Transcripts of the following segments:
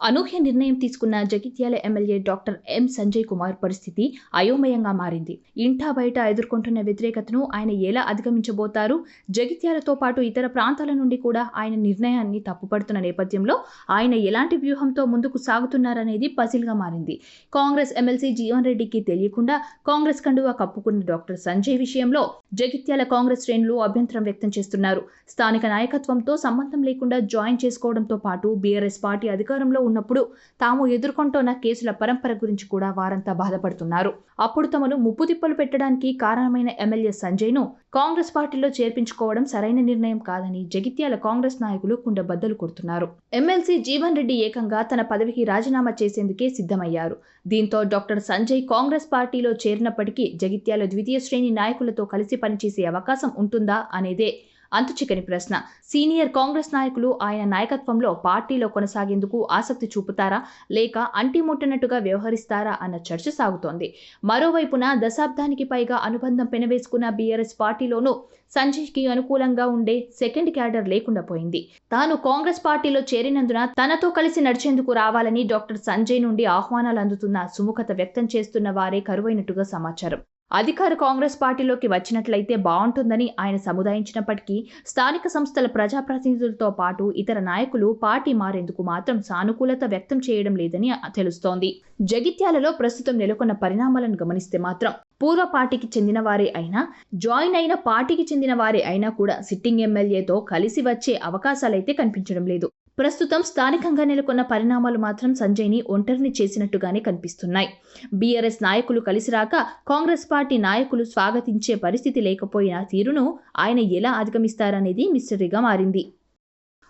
అనూహ్య నిర్ణయం తీసుకున్న Jagtial MLA doctor M Sanjay Kumar పరిస్థితి అయోమయంగా మారింది. ఇంటా బయట ఎదుర్కొంటున్న వ్యతిరేకతను ఆయన ఎలా అధిగమించబోతారు? జగిత్యాలతో పాటు ఇతర ప్రాంతాల నుండి కూడా ఆయన నిర్ణయాన్ని తప్పుపడుతున్న నేపథ్యంలో ఆయన ఎలాంటి వ్యూహంతో ముందుకు సాగుతున్నారనేది పజిల్గా మారింది. కాంగ్రెస్ ఎమ్మెల్సీ జీవన్ రెడ్డికి తెలియకుండా కాంగ్రెస్ కండువా కప్పుకున్న డాక్టర్ సంజయ్ విషయంలో జగిత్యాల కాంగ్రెస్ శ్రేణులు అభ్యంతరం వ్యక్తం చేస్తున్నారు. స్థానిక నాయకత్వంతో సంబంధం లేకుండా జాయిన్ చేసుకోవడంతో పాటు బీఆర్ఎస్ పార్టీ అధికారంలో ఉన్నప్పుడు తాము ఎదుర్కొంటున్న కేసుల పరంపర గురించి కూడా వారంతా బాధపడుతున్నారు. అప్పుడు తమను ముప్పుతిప్పలు పెట్టడానికి కారణమైన ఎమ్మెల్యే సంజయ్ను కాంగ్రెస్ పార్టీలో చేర్పించుకోవడం సరైన నిర్ణయం కాదని జగిత్యాల కాంగ్రెస్ నాయకులు కుండబద్దలు కొడుతున్నారు. ఎమ్మెల్సీ జీవన్ రెడ్డి ఏకంగా తన పదవికి రాజీనామా చేసేందుకే సిద్ధమయ్యారు. దీంతో డాక్టర్ సంజయ్ కాంగ్రెస్ పార్టీలో చేరినప్పటికీ జగిత్యాల ద్వితీయ శ్రేణి నాయకులతో కలిసి పనిచేసే అవకాశం ఉంటుందా అనేదే అంతుచిక్కని ప్రశ్న. సీనియర్ కాంగ్రెస్ నాయకులు ఆయన నాయకత్వంలో పార్టీలో కొనసాగేందుకు ఆసక్తి చూపుతారా లేక అంటిముట్టనట్టుగా వ్యవహరిస్తారా అన్న చర్చ సాగుతోంది. మరోవైపున దశాబ్దానికి పైగా అనుబంధం పెనవేసుకున్న బీఆర్ఎస్ పార్టీలోనూ సంజయ్కి అనుకూలంగా ఉండే సెకండ్ క్యాడర్ లేకుండా పోయింది. తాను కాంగ్రెస్ పార్టీలో చేరినందున తనతో కలిసి నడిచేందుకు రావాలని డాక్టర్ సంజయ్ నుండి ఆహ్వానాలు అందుతున్న సుముఖత వ్యక్తం చేస్తున్న వారే కరువైనట్టుగా సమాచారం. అధికార కాంగ్రెస్ పార్టీలోకి వచ్చినట్లయితే బాగుంటుందని ఆయన సముదాయించినప్పటికీ స్థానిక సంస్థల ప్రజాప్రతినిధులతో పాటు ఇతర నాయకులు పార్టీ మారేందుకు మాత్రం సానుకూలత వ్యక్తం చేయడం లేదని తెలుస్తోంది. జగిత్యాలలో ప్రస్తుతం నెలకొన్న పరిణామాలను గమనిస్తే మాత్రం పూర్వ పార్టీకి చెందిన వారే అయినా, జాయిన్ అయిన పార్టీకి చెందిన వారే అయినా కూడా సిట్టింగ్ ఎమ్మెల్యేతో కలిసి వచ్చే అవకాశాలైతే కనిపించడం లేదు. ప్రస్తుతం స్థానికంగా నెలకొన్న పరిణామాలు మాత్రం సంజయ్ని ఒంటరిని చేసినట్టుగానే కనిపిస్తున్నాయి. బీఆర్ఎస్ నాయకులు కలిసి రాక కాంగ్రెస్ పార్టీ నాయకులు స్వాగతించే పరిస్థితి లేకపోయిన తీరును ఆయన ఎలా అధిగమిస్తారనేది మిస్టరీగా మారింది.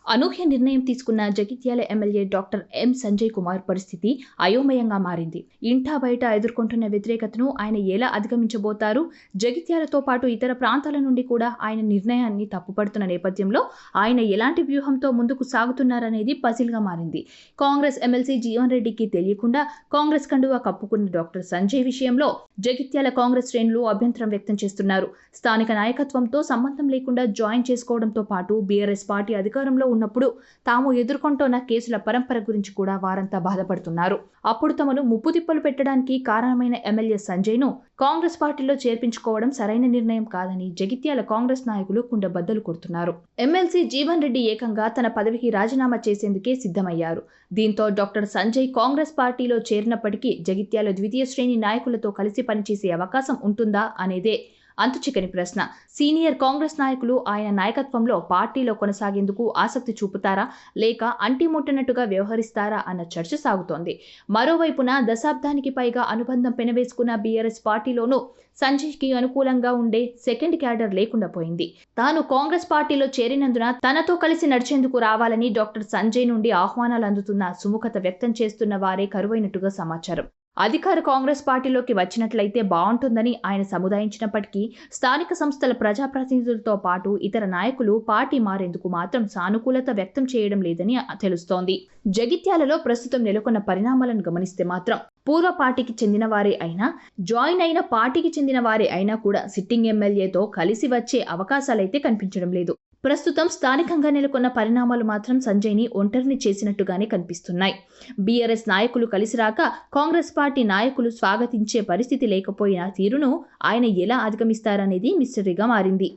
అనూహ్య నిర్ణయం తీసుకున్న Jagtial MLA doctor M Sanjay Kumar పరిస్థితి అయోమయంగా మారింది. ఇంటా బయట ఎదుర్కొంటున్న వ్యతిరేకతను ఆయన ఎలా అధిగమించబోతారు? జగిత్యాలతో పాటు ఇతర ప్రాంతాల నుండి కూడా ఆయన నిర్ణయాన్ని తప్పుపడుతున్న నేపథ్యంలో ఆయన ఎలాంటి వ్యూహంతో ముందుకు సాగుతున్నారనేది పజిల్గా మారింది. కాంగ్రెస్ ఎమ్మెల్సీ జీవన్ రెడ్డికి తెలియకుండా కాంగ్రెస్ కండువా కప్పుకున్న డాక్టర్ సంజయ్ విషయంలో జగిత్యాల కాంగ్రెస్ శ్రేణులు అభ్యంతరం వ్యక్తం చేస్తున్నారు. స్థానిక నాయకత్వంతో సంబంధం లేకుండా జాయిన్ చేసుకోవడంతో పాటు బీఆర్ఎస్ పార్టీ అధికారంలో ఉన్నప్పుడు తాము ఎదుర్కొంటున్న కేసుల పరంపర గురించి కూడా వారంతా బాధపడుతున్నారు. అప్పుడు తమను ముప్పుతిప్పలు పెట్టడానికి కారణమైన ఎమ్మెల్యే సంజయ్ను కాంగ్రెస్ పార్టీలో చేర్పించుకోవడం సరైన నిర్ణయం కాదని జగిత్యాల కాంగ్రెస్ నాయకులు కుండబద్దలు కొడుతున్నారు. ఎమ్మెల్సీ జీవన్ రెడ్డి ఏకంగా తన పదవికి రాజీనామా చేసేందుకే సిద్ధమయ్యారు. దీంతో డాక్టర్ సంజయ్ కాంగ్రెస్ పార్టీలో చేరినప్పటికీ జగిత్యాల ద్వితీయ శ్రేణి నాయకులతో కలిసి పనిచేసే అవకాశం ఉంటుందా అనేదే అంతుచిక్కని ప్రశ్న. సీనియర్ కాంగ్రెస్ నాయకులు ఆయన నాయకత్వంలో పార్టీలో కొనసాగేందుకు ఆసక్తి చూపుతారా లేక అంటిముట్టనట్టుగా వ్యవహరిస్తారా అన్న చర్చ సాగుతోంది. మరోవైపున దశాబ్దానికి పైగా అనుబంధం పెనవేసుకున్న బీఆర్ఎస్ పార్టీలోనూ సంజయ్కి అనుకూలంగా ఉండే సెకండ్ క్యాడర్ లేకుండా పోయింది. తాను కాంగ్రెస్ పార్టీలో చేరినందున తనతో కలిసి నడిచేందుకు రావాలని డాక్టర్ సంజయ్ నుండి ఆహ్వానాలు అందుతున్న సుముఖత వ్యక్తం చేస్తున్న వారే కరువైనట్టుగా సమాచారం. అధికార కాంగ్రెస్ పార్టీలోకి వచ్చినట్లయితే బాగుంటుందని ఆయన సముదాయించినప్పటికీ స్థానిక సంస్థల ప్రజాప్రతినిధులతో పాటు ఇతర నాయకులు పార్టీ మారేందుకు మాత్రం సానుకూలత వ్యక్తం చేయడం లేదని తెలుస్తోంది. జగిత్యాలలో ప్రస్తుతం నెలకొన్న పరిణామాలను గమనిస్తే మాత్రం పూర్వ పార్టీకి చెందిన వారే అయినా, జాయిన్ అయిన పార్టీకి చెందిన వారే అయినా కూడా సిట్టింగ్ ఎమ్మెల్యేతో కలిసి వచ్చే అవకాశాలైతే కనిపించడం లేదు. ప్రస్తుతం స్థానికంగా నెలకొన్న పరిణామాలు మాత్రం సంజయ్ని ఒంటరిని చేసినట్టుగానే కనిపిస్తున్నాయి. బీఆర్ఎస్ నాయకులు కలిసి రాక కాంగ్రెస్ పార్టీ నాయకులు స్వాగతించే పరిస్థితి లేకపోయిన తీరును ఆయన ఎలా అధిగమిస్తారనేది మిస్టరీగా మారింది.